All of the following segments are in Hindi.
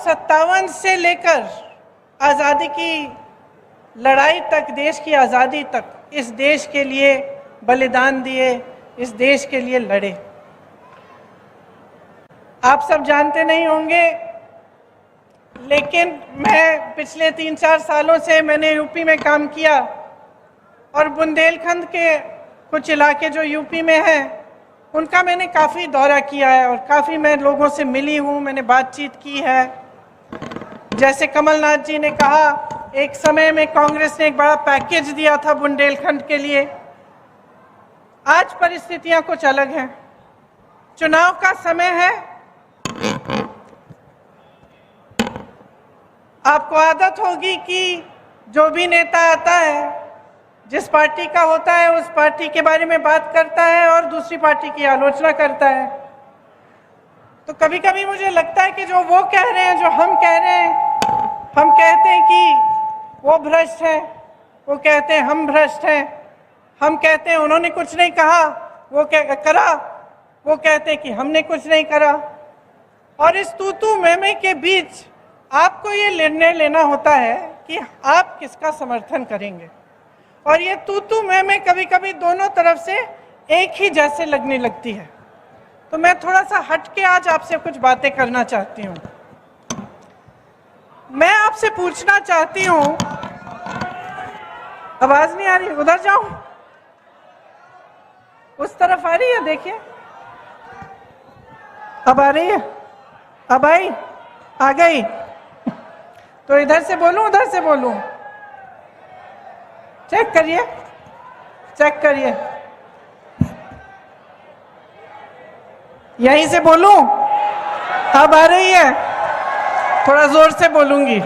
1957 से लेकर आज़ादी की लड़ाई तक, देश की आज़ादी तक, इस देश के लिए बलिदान दिए, इस देश के लिए लड़े। आप सब जानते नहीं होंगे, लेकिन मैं पिछले 3-4 सालों से मैंने यूपी में काम किया और बुंदेलखंड के कुछ इलाके जो यूपी में हैं उनका मैंने काफ़ी दौरा किया है और काफ़ी मैं लोगों से मिली हूँ, मैंने बातचीत की है। जैसे कमलनाथ जी ने कहा, एक समय में कांग्रेस ने एक बड़ा पैकेज दिया था बुंदेलखंड के लिए। आज परिस्थितियां कुछ अलग हैं, चुनाव का समय है। आपको आदत होगी कि जो भी नेता आता है, जिस पार्टी का होता है, उस पार्टी के बारे में बात करता है और दूसरी पार्टी की आलोचना करता है। तो कभी कभी मुझे लगता है कि जो वो कह रहे हैं, जो हम कह रहे हैं, हम कहते हैं कि वो भ्रष्ट है, वो कहते हैं हम भ्रष्ट हैं, हम कहते हैं उन्होंने कुछ नहीं कहा, वो करा, वो कहते हैं कि हमने कुछ नहीं करा। और इस तू मैं के बीच आपको ये निर्णय लेना होता है कि आप किसका समर्थन करेंगे। और ये तू मैं कभी कभी दोनों तरफ से एक ही जैसे लगने लगती है। तो मैं थोड़ा सा हट के आज आपसे कुछ बातें करना चाहती हूँ। मैं आपसे पूछना चाहती हूँ, आवाज नहीं आ रही, उधर जाऊं, उस तरफ आ रही है, देखिए अब आ रही है, अब आई, आ गई। तो इधर से बोलूं, उधर से बोलूं? चेक करिए, चेक करिए, यहीं से बोलूं? अब आ रही है? थोड़ा जोर से बोलूंगी।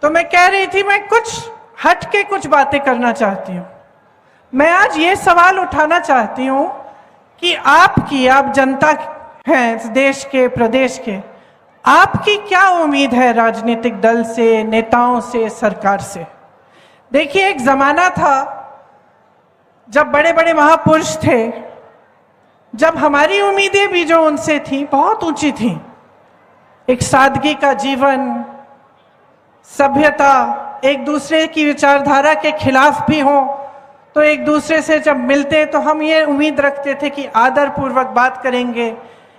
तो मैं कह रही थी, मैं कुछ हट के कुछ बातें करना चाहती हूं। मैं आज ये सवाल उठाना चाहती हूं कि आप जनता हैं इस देश के, प्रदेश के, आपकी क्या उम्मीद है राजनीतिक दल से, नेताओं से, सरकार से? देखिए, एक जमाना था जब बड़े बड़े महापुरुष थे, जब हमारी उम्मीदें भी जो उनसे थी बहुत ऊंची थी। एक सादगी का जीवन, सभ्यता, एक दूसरे की विचारधारा के खिलाफ भी हो तो एक दूसरे से जब मिलते तो हम ये उम्मीद रखते थे कि आदर पूर्वक बात करेंगे,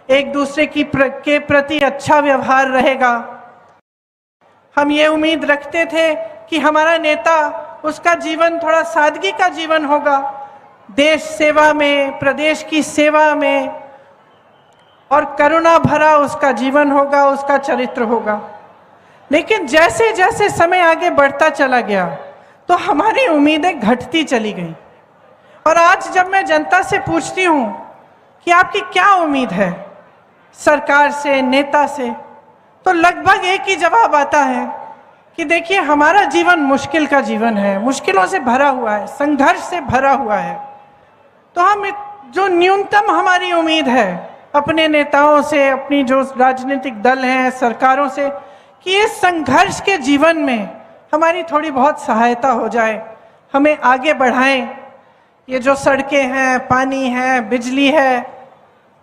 एक दूसरे के प्रति अच्छा व्यवहार रहेगा। हम ये उम्मीद रखते थे कि हमारा नेता, उसका जीवन थोड़ा सादगी का जीवन होगा, देश सेवा में, प्रदेश की सेवा में, और करुणा भरा उसका जीवन होगा, उसका चरित्र होगा। लेकिन जैसे जैसे समय आगे बढ़ता चला गया तो हमारी उम्मीदें घटती चली गई। और आज जब मैं जनता से पूछती हूँ कि आपकी क्या उम्मीद है सरकार से, नेता से, तो लगभग एक ही जवाब आता है कि देखिए, हमारा जीवन मुश्किल का जीवन है, मुश्किलों से भरा हुआ है, संघर्ष से भरा हुआ है। तो हम जो न्यूनतम हमारी उम्मीद है अपने नेताओं से, अपनी जो राजनीतिक दल हैं, सरकारों से, कि इस संघर्ष के जीवन में हमारी थोड़ी बहुत सहायता हो जाए, हमें आगे बढ़ाएं। ये जो सड़कें हैं, पानी है, बिजली है,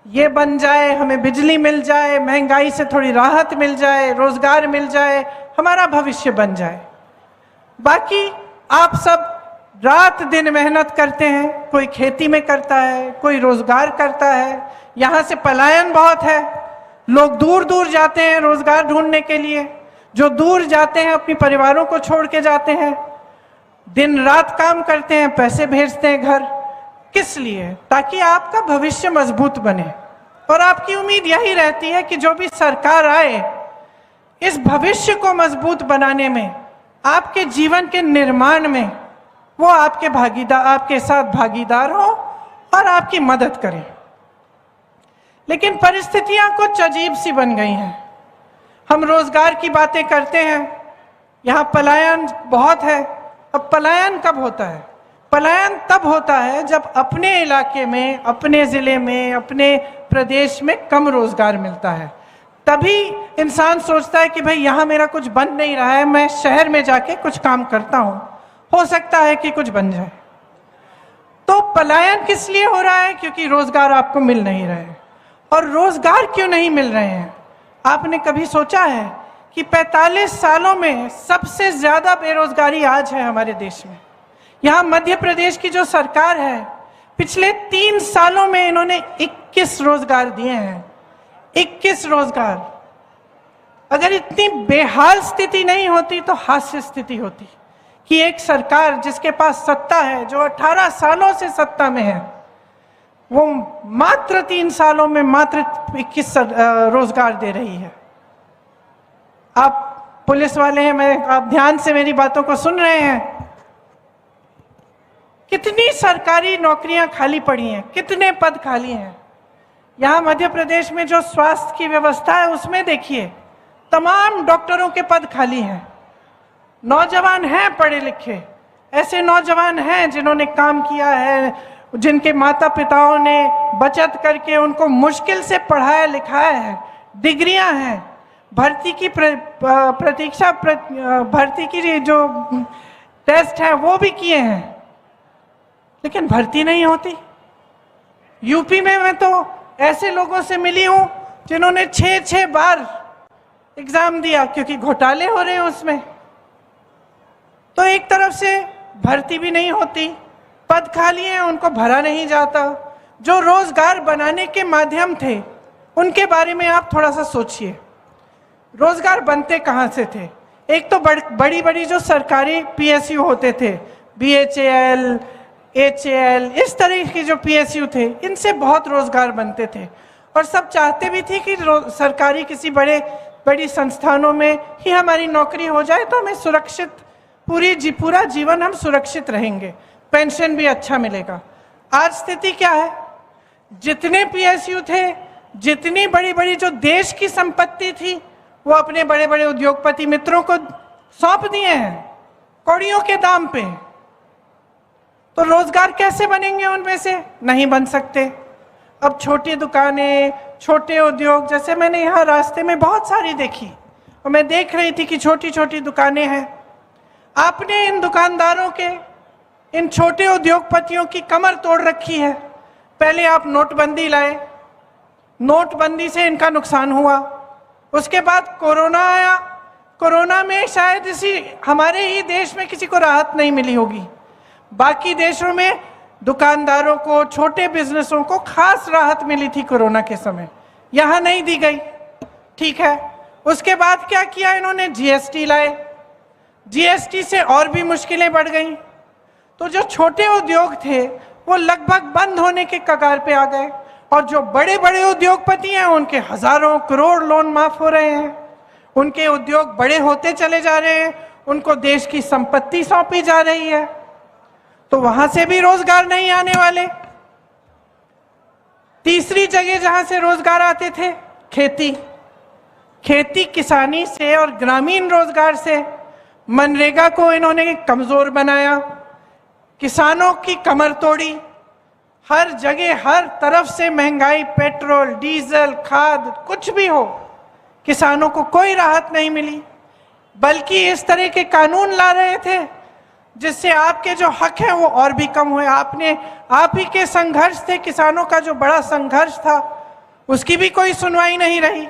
ये बन जाए, हमें बिजली मिल जाए, महंगाई से थोड़ी राहत मिल जाए, रोजगार मिल जाए, हमारा भविष्य बन जाए। बाकी आप सब रात दिन मेहनत करते हैं, कोई खेती में करता है, कोई रोजगार करता है। यहाँ से पलायन बहुत है, लोग दूर दूर जाते हैं रोजगार ढूंढने के लिए। जो दूर जाते हैं अपने परिवारों को छोड़ के जाते हैं, दिन रात काम करते हैं, पैसे भेजते हैं घर। किस लिए? ताकि आपका भविष्य मजबूत बने। और आपकी उम्मीद यही रहती है कि जो भी सरकार आए, इस भविष्य को मजबूत बनाने में, आपके जीवन के निर्माण में वो आपके साथ भागीदार हो और आपकी मदद करें। लेकिन परिस्थितियां कुछ अजीब सी बन गई हैं। हम रोजगार की बातें करते हैं, यहाँ पलायन बहुत है। अब पलायन कब होता है? पलायन तब होता है जब अपने इलाके में, अपने ज़िले में, अपने प्रदेश में कम रोजगार मिलता है। तभी इंसान सोचता है कि भाई यहाँ मेरा कुछ बन नहीं रहा है, मैं शहर में जाके कुछ काम करता हूँ, हो सकता है कि कुछ बन जाए। तो पलायन किस लिए हो रहा है? क्योंकि रोजगार आपको मिल नहीं रहे। और रोजगार क्यों नहीं मिल रहे हैं? आपने कभी सोचा है कि 45 सालों में सबसे ज्यादा बेरोजगारी आज है हमारे देश में? यहाँ मध्य प्रदेश की जो सरकार है, पिछले 3 सालों में इन्होंने 21 रोजगार दिए हैं। 21 रोजगार। अगर इतनी बेहाल स्थिति नहीं होती तो हास्य स्थिति होती कि एक सरकार जिसके पास सत्ता है, जो 18 सालों से सत्ता में है, वो मात्र 3 सालों में मात्र 21 रोजगार दे रही है। आप पुलिस वाले हैं, आप ध्यान से मेरी बातों को सुन रहे हैं। कितनी सरकारी नौकरियां खाली पड़ी हैं, कितने पद खाली हैं। यहाँ मध्य प्रदेश में जो स्वास्थ्य की व्यवस्था है उसमें देखिए, तमाम डॉक्टरों के पद खाली हैं। नौजवान हैं पढ़े लिखे, ऐसे नौजवान हैं जिन्होंने काम किया है, जिनके माता पिताओं ने बचत करके उनको मुश्किल से पढ़ाया लिखाया है, डिग्रियां हैं, भर्ती की प्रतीक्षा भर्ती की जो टेस्ट है वो भी किए हैं, लेकिन भर्ती नहीं होती। यूपी में मैं तो ऐसे लोगों से मिली हूं जिन्होंने 6 बार एग्जाम दिया क्योंकि घोटाले हो रहे हैं उसमें। तो एक तरफ से भर्ती भी नहीं होती, पद खाली हैं, उनको भरा नहीं जाता। जो रोजगार बनाने के माध्यम थे उनके बारे में आप थोड़ा सा सोचिए। रोजगार बनते कहाँ से थे? एक तो बड़ी बड़ी जो सरकारी पीएसयू होते थे, बीएचएल, एचएल, इस तरह के जो पीएसयू थे, इनसे बहुत रोजगार बनते थे और सब चाहते भी थे कि सरकारी किसी बड़ी संस्थानों में ही हमारी नौकरी हो जाए तो हमें सुरक्षित पूरा जीवन हम सुरक्षित रहेंगे, पेंशन भी अच्छा मिलेगा। आज स्थिति क्या है? जितने पीएसयू थे, जितनी बड़ी बड़ी जो देश की संपत्ति थी, वो अपने बड़े बड़े उद्योगपति मित्रों को सौंप दिए हैं कौड़ियों के दाम पे। तो रोजगार कैसे बनेंगे उनमें से? नहीं बन सकते। अब छोटी दुकानें, छोटे उद्योग, जैसे मैंने यहाँ रास्ते में बहुत सारी देखी और मैं देख रही थी कि छोटी छोटी दुकानें हैं। आपने इन दुकानदारों के, इन छोटे उद्योगपतियों की कमर तोड़ रखी है। पहले आप नोटबंदी लाए, नोटबंदी से इनका नुकसान हुआ। उसके बाद कोरोना आया, कोरोना में शायद हमारे ही देश में किसी को राहत नहीं मिली होगी। बाकी देशों में दुकानदारों को, छोटे बिजनेसों को खास राहत मिली थी कोरोना के समय, यहाँ नहीं दी गई। ठीक है, उसके बाद क्या किया इन्होंने? जीएसटी लाए। जीएसटी से और भी मुश्किलें बढ़ गई। तो जो छोटे उद्योग थे वो लगभग बंद होने के कगार पे आ गए और जो बड़े बड़े उद्योगपति हैं उनके हजारों करोड़ लोन माफ हो रहे हैं, उनके उद्योग बड़े होते चले जा रहे हैं, उनको देश की संपत्ति सौंपी जा रही है, तो वहां से भी रोजगार नहीं आने वाले। तीसरी जगह जहां से रोजगार आते थे, खेती किसानी से और ग्रामीण रोजगार से। मनरेगा को इन्होंने कमजोर बनाया, किसानों की कमर तोड़ी। हर जगह हर तरफ से महंगाई, पेट्रोल, डीजल, खाद, कुछ भी हो, किसानों को कोई राहत नहीं मिली, बल्कि इस तरह के कानून ला रहे थे जिससे आपके जो हक हैं वो और भी कम हुए। आप ही के संघर्ष थे, किसानों का जो बड़ा संघर्ष था, उसकी भी कोई सुनवाई नहीं रही।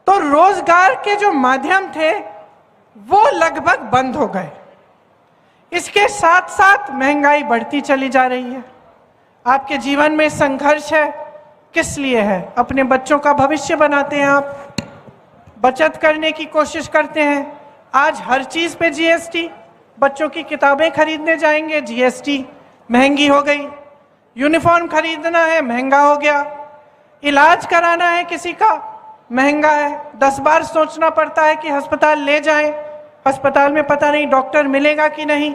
तो रोजगार के जो माध्यम थे वो लगभग बंद हो गए। इसके साथ साथ महंगाई बढ़ती चली जा रही है। आपके जीवन में संघर्ष है, किस लिए है? अपने बच्चों का भविष्य बनाते हैं, आप बचत करने की कोशिश करते हैं। आज हर चीज पे जीएसटी, बच्चों की किताबें खरीदने जाएंगे, जीएसटी महंगी हो गई। यूनिफॉर्म खरीदना है, महंगा हो गया। इलाज कराना है किसी का, महंगा है। 10 बार सोचना पड़ता है कि अस्पताल ले जाएं, अस्पताल में पता नहीं डॉक्टर मिलेगा कि नहीं।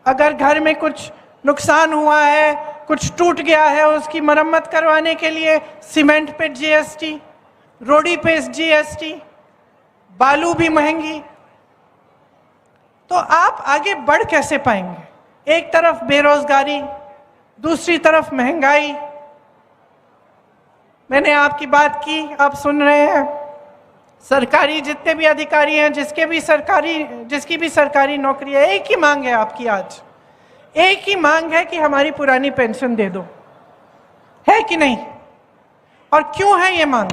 अगर घर में कुछ नुकसान हुआ है, कुछ टूट गया है, उसकी मरम्मत करवाने के लिए सीमेंट पे जीएसटी, रोड़ी पे जीएसटी, बालू भी महंगी। तो आप आगे बढ़ कैसे पाएंगे? एक तरफ बेरोजगारी, दूसरी तरफ महंगाई। मैंने आपकी बात की, आप सुन रहे हैं। सरकारी जितने भी अधिकारी हैं, जिसकी भी सरकारी नौकरी है, एक ही मांग है आपकी आज, एक ही मांग है कि हमारी पुरानी पेंशन दे दो, है कि नहीं? और क्यों है ये मांग?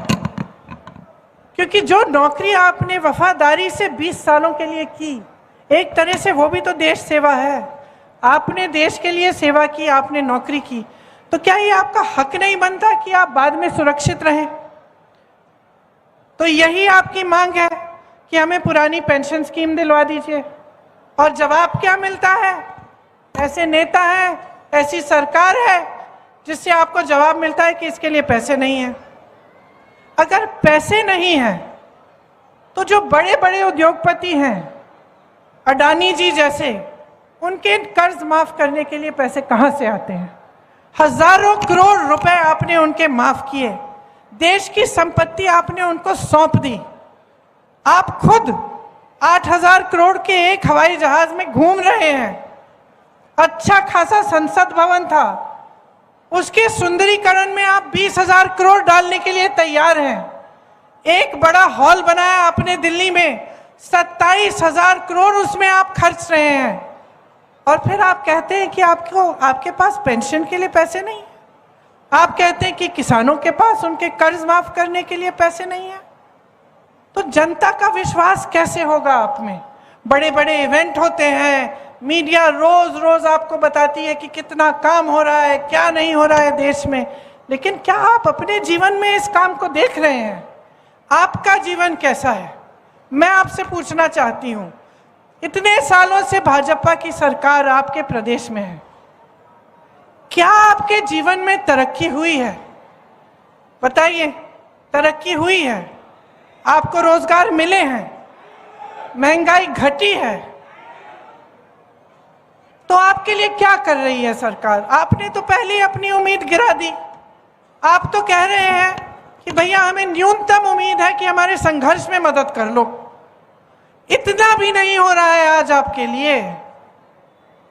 क्योंकि जो नौकरी आपने वफादारी से 20 सालों के लिए की, एक तरह से वो भी तो देश सेवा है। आपने देश के लिए सेवा की, आपने नौकरी की, तो क्या ये आपका हक नहीं बनता कि आप बाद में सुरक्षित रहें? तो यही आपकी मांग है कि हमें पुरानी पेंशन स्कीम दिलवा दीजिए। और जवाब क्या मिलता है? ऐसे नेता हैं, ऐसी सरकार है जिससे आपको जवाब मिलता है कि इसके लिए पैसे नहीं हैं। अगर पैसे नहीं हैं तो जो बड़े बड़े उद्योगपति हैं, अडानी जी जैसे, उनके कर्ज माफ करने के लिए पैसे कहां से आते हैं? हजारों करोड़ रुपए आपने उनके माफ किए, देश की संपत्ति आपने उनको सौंप दी। आप खुद 8,000 करोड़ के एक हवाई जहाज में घूम रहे हैं। अच्छा खासा संसद भवन था, उसके सुंदरीकरण में आप 20,000 करोड़ डालने के लिए तैयार हैं। एक बड़ा हॉल बनाया आपने दिल्ली में, 27,000 करोड़ उसमें आप खर्च रहे हैं। और फिर आप कहते हैं कि आपके पास पेंशन के लिए पैसे नहीं है। आप कहते हैं कि किसानों के पास उनके कर्ज माफ करने के लिए पैसे नहीं है। तो जनता का विश्वास कैसे होगा आप में? बड़े बड़े इवेंट होते हैं, मीडिया रोज रोज आपको बताती है कि कितना काम हो रहा है, क्या नहीं हो रहा है देश में, लेकिन क्या आप अपने जीवन में इस काम को देख रहे हैं? आपका जीवन कैसा है? मैं आपसे पूछना चाहती हूं, इतने सालों से भाजपा की सरकार आपके प्रदेश में है, क्या आपके जीवन में तरक्की हुई है? बताइए, तरक्की हुई है? आपको रोजगार मिले हैं? महंगाई घटी है? तो आपके लिए क्या कर रही है सरकार? आपने तो पहले ही अपनी उम्मीद गिरा दी। आप तो कह रहे हैं कि भैया हमें न्यूनतम उम्मीद है कि हमारे संघर्ष में मदद कर लो। इतना भी नहीं हो रहा है आज आपके लिए,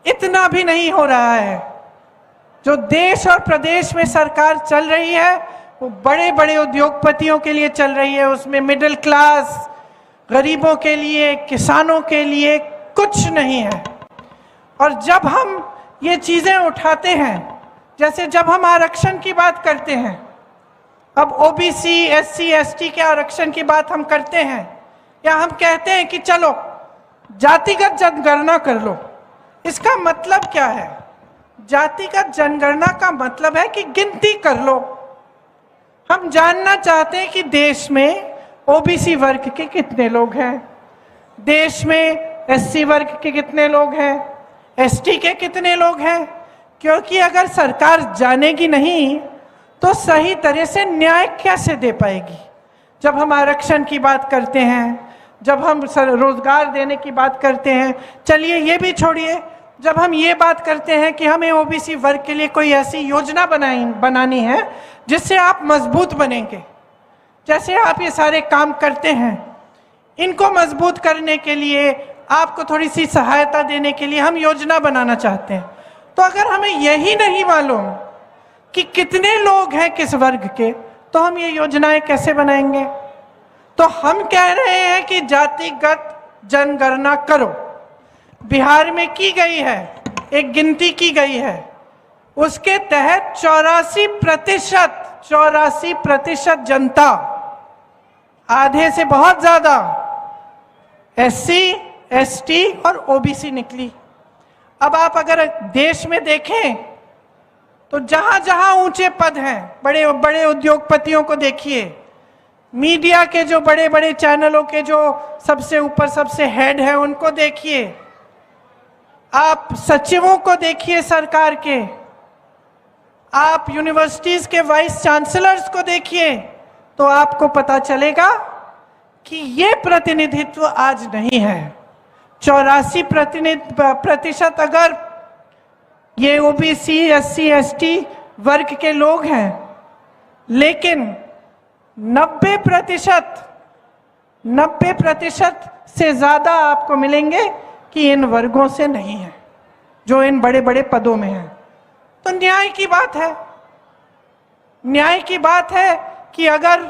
इतना भी नहीं हो रहा है। जो देश और प्रदेश में सरकार चल रही है वो बड़े बड़े उद्योगपतियों के लिए चल रही है, उसमें मिडिल क्लास, गरीबों के लिए, किसानों के लिए कुछ नहीं है। और जब हम ये चीजें उठाते हैं, जैसे जब हम आरक्षण की बात करते हैं, अब ओबीसी, एससी, एसटी के आरक्षण की बात हम करते हैं, या हम कहते हैं कि चलो जातिगत जनगणना कर लो, इसका मतलब क्या है? जातिगत जनगणना का मतलब है कि गिनती कर लो। हम जानना चाहते हैं कि देश में ओबीसी वर्ग के कितने लोग हैं, देश में एससी वर्ग के कितने लोग हैं, एसटी के कितने लोग हैं। क्योंकि अगर सरकार जानेगी नहीं तो सही तरह से न्याय कैसे दे पाएगी? जब हम आरक्षण की बात करते हैं, जब हम रोजगार देने की बात करते हैं, चलिए ये भी छोड़िए, जब हम ये बात करते हैं कि हमें ओबीसी वर्ग के लिए कोई ऐसी योजना बनानी है जिससे आप मजबूत बनेंगे, जैसे आप ये सारे काम करते हैं, इनको मजबूत करने के लिए, आपको थोड़ी सी सहायता देने के लिए हम योजना बनाना चाहते हैं। तो अगर हमें यही नहीं मालूम कि कितने लोग हैं किस वर्ग के, तो हम ये योजनाएं कैसे बनाएंगे? तो हम कह रहे हैं कि जातिगत जनगणना करो। बिहार में की गई है, एक गिनती की गई है, उसके तहत 84% जनता, आधे से बहुत ज्यादा, एससी, एसटी और ओबीसी निकली। अब आप अगर देश में देखें तो जहां जहां ऊंचे पद हैं, बड़े बड़े उद्योगपतियों को देखिए, मीडिया के जो बड़े बड़े चैनलों के जो सबसे ऊपर सबसे हेड है उनको देखिए, आप सचिवों को देखिए सरकार के, आप यूनिवर्सिटीज के वाइस चांसलर्स को देखिए, तो आपको पता चलेगा कि ये प्रतिनिधित्व आज नहीं है। 84% अगर ये ओबीसी, एससी, एसटी वर्ग के लोग हैं, लेकिन 90% से ज्यादा आपको मिलेंगे कि इन वर्गों से नहीं है, जो इन बड़े बड़े पदों में हैं। तो न्याय की बात है, न्याय की बात है कि अगर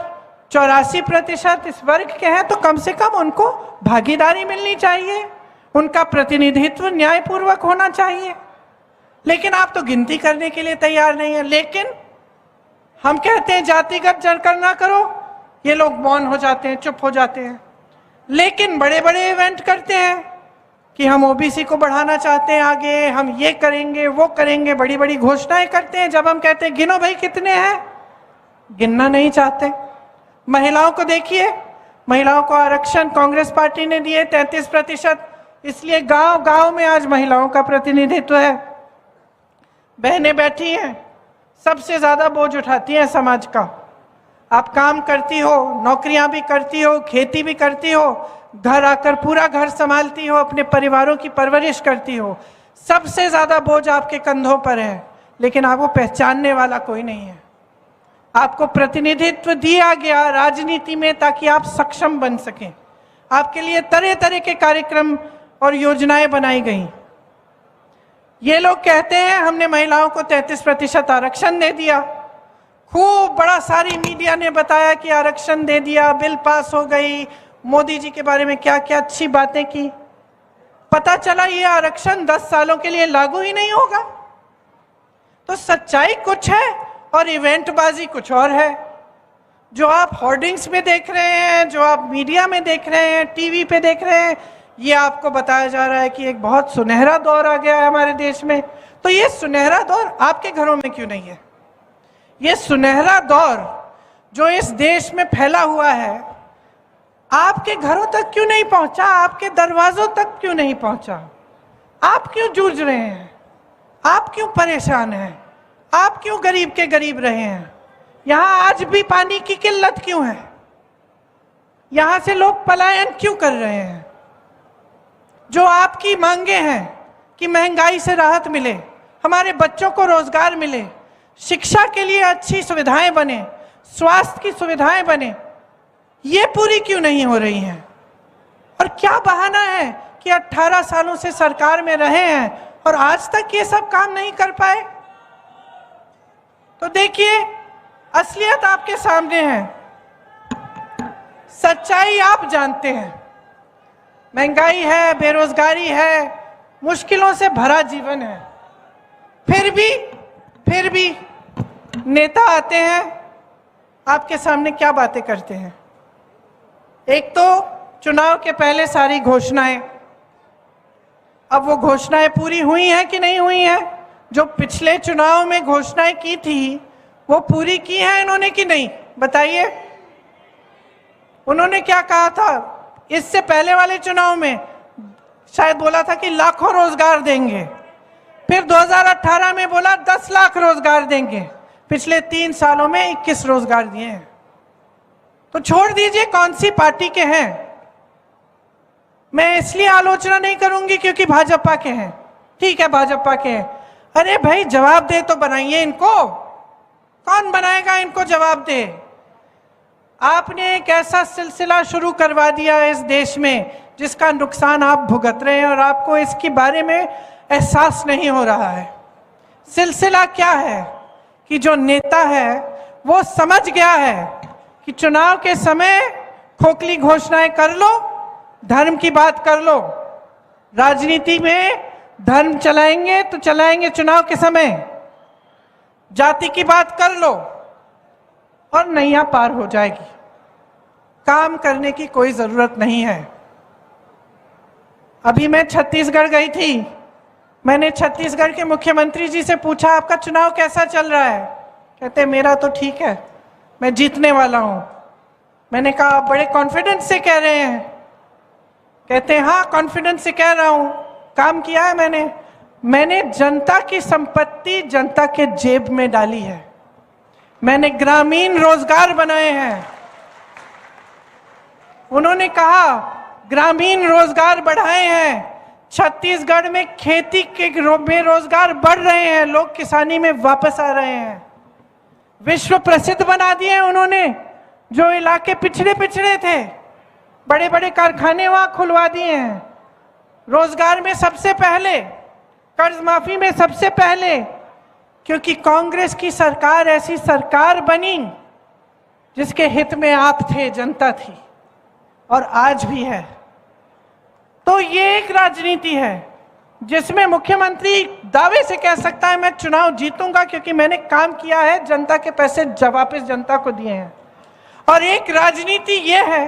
84% इस वर्ग के हैं तो कम से कम उनको भागीदारी मिलनी चाहिए, उनका प्रतिनिधित्व न्यायपूर्वक होना चाहिए। लेकिन आप तो गिनती करने के लिए तैयार नहीं है। लेकिन हम कहते हैं जातिगत जलकर ना करो, ये लोग मौन हो जाते हैं, चुप हो जाते हैं। लेकिन बड़े बड़े इवेंट करते हैं कि हम ओबीसी को बढ़ाना चाहते हैं आगे, हम ये करेंगे वो करेंगे, बड़ी बड़ी घोषणाएं करते हैं। जब हम कहते हैं गिनो भाई कितने हैं, गिनना नहीं चाहते। महिलाओं को देखिए, महिलाओं को आरक्षण कांग्रेस पार्टी ने दिए 33%, इसलिए गांव गांव में आज महिलाओं का प्रतिनिधित्व है। बहनें बैठी हैं, सबसे ज्यादा बोझ उठाती हैं समाज का। आप काम करती हो, नौकरियां भी करती हो, खेती भी करती हो, घर आकर पूरा घर संभालती हो, अपने परिवारों की परवरिश करती हो, सबसे ज्यादा बोझ आपके कंधों पर है। लेकिन आपको पहचानने वाला कोई नहीं है। आपको प्रतिनिधित्व दिया गया राजनीति में ताकि आप सक्षम बन सकें। आपके लिए तरह तरह के कार्यक्रम और योजनाएं बनाई गई। ये लोग कहते हैं हमने महिलाओं को 33% आरक्षण दे दिया। खूब बड़ा सारी मीडिया ने बताया कि आरक्षण दे दिया, बिल पास हो गई, मोदी जी के बारे में क्या क्या अच्छी बातें की। पता चला ये आरक्षण 10 सालों के लिए लागू ही नहीं होगा। तो सच्चाई कुछ है और इवेंटबाजी कुछ और है। जो आप होर्डिंग्स में देख रहे हैं, जो आप मीडिया में देख रहे हैं, टीवी पे देख रहे हैं, ये आपको बताया जा रहा है कि एक बहुत सुनहरा दौर आ गया है हमारे देश में। तो ये सुनहरा दौर आपके घरों में क्यों नहीं है? ये सुनहरा दौर जो इस देश में फैला हुआ है, आपके घरों तक क्यों नहीं पहुंचा? आपके दरवाजों तक क्यों नहीं पहुंचा? आप क्यों जूझ रहे हैं? आप क्यों परेशान हैं? आप क्यों गरीब के गरीब रहे हैं? यहां आज भी पानी की किल्लत क्यों है? यहां से लोग पलायन क्यों कर रहे हैं? जो आपकी मांगे हैं कि महंगाई से राहत मिले, हमारे बच्चों को रोजगार मिले, शिक्षा के लिए अच्छी सुविधाएं बने, स्वास्थ्य की सुविधाएं बने, ये पूरी क्यों नहीं हो रही हैं? और क्या बहाना है कि 18 सालों से सरकार में रहे हैं और आज तक ये सब काम नहीं कर पाए? तो देखिए, असलियत आपके सामने है, सच्चाई आप जानते हैं। महंगाई है, बेरोजगारी है, मुश्किलों से भरा जीवन है। फिर भी नेता आते हैं, आपके सामने क्या बातें करते हैं? एक तो चुनाव के पहले सारी घोषणाएं। अब वो घोषणाएं पूरी हुई हैं कि नहीं हुई हैं? जो पिछले चुनाव में घोषणाएं की थी वो पूरी की हैं इन्होंने कि नहीं? बताइए। उन्होंने क्या कहा था? इससे पहले वाले चुनाव में शायद बोला था कि लाखों रोजगार देंगे, फिर 2018 में बोला 10 लाख रोजगार देंगे। पिछले 3 सालों में 21 रोजगार दिए हैं। तो छोड़ दीजिए कौन सी पार्टी के हैं। मैं इसलिए आलोचना नहीं करूंगी क्योंकि भाजपा के हैं, ठीक है भाजपा के हैं। अरे भाई जवाब दे तो बनाइए इनको। कौन बनाएगा इनको जवाब दे? आपने एक ऐसा सिलसिला शुरू करवा दिया इस देश में जिसका नुकसान आप भुगत रहे हैं और आपको इसके बारे में एहसास नहीं हो रहा है। सिलसिला क्या है कि जो नेता है वो समझ गया है कि चुनाव के समय खोखली घोषणाएं कर लो, धर्म की बात कर लो। राजनीति में धर्म चलाएंगे तो चलाएंगे चुनाव के समय, जाति की बात कर लो और नैया पार हो जाएगी। काम करने की कोई जरूरत नहीं है। अभी मैं छत्तीसगढ़ गई थी, मैंने छत्तीसगढ़ के मुख्यमंत्री जी से पूछा आपका चुनाव कैसा चल रहा है? कहते मेरा तो ठीक है, मैं जीतने वाला हूं। मैंने कहा आप बड़े कॉन्फिडेंस से कह रहे हैं? कहते हाँ कॉन्फिडेंस से कह रहा हूं। काम किया है मैंने जनता की संपत्ति जनता के जेब में डाली है। मैंने ग्रामीण रोजगार बनाए हैं। उन्होंने कहा ग्रामीण रोजगार बढ़ाए हैं। छत्तीसगढ़ में खेती के में रोजगार बढ़ रहे हैं, लोग किसानी में वापस आ रहे हैं। विश्व प्रसिद्ध बना दिए उन्होंने। जो इलाके पिछड़े थे, बड़े बड़े कारखाने वहां खुलवा दिए हैं। रोजगार में सबसे पहले, कर्ज माफी में सबसे पहले, क्योंकि कांग्रेस की सरकार ऐसी सरकार बनी जिसके हित में आप थे, जनता थी और आज भी है। तो ये एक राजनीति है। जिसमें मुख्यमंत्री दावे से कह सकता है मैं चुनाव जीतूंगा क्योंकि मैंने काम किया है, जनता के पैसे वापस जनता को दिए हैं। और एक राजनीति ये है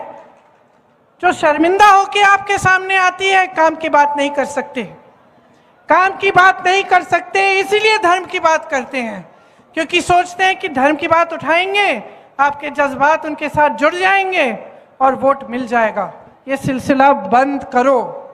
जो शर्मिंदा होकर आपके सामने आती है, काम की बात नहीं कर सकते, काम की बात नहीं कर सकते, इसीलिए धर्म की बात करते हैं, क्योंकि सोचते हैं कि धर्म की बात उठाएंगे, आपके जज्बात उनके साथ जुड़ जाएंगे और वोट मिल जाएगा। ये सिलसिला बंद करो।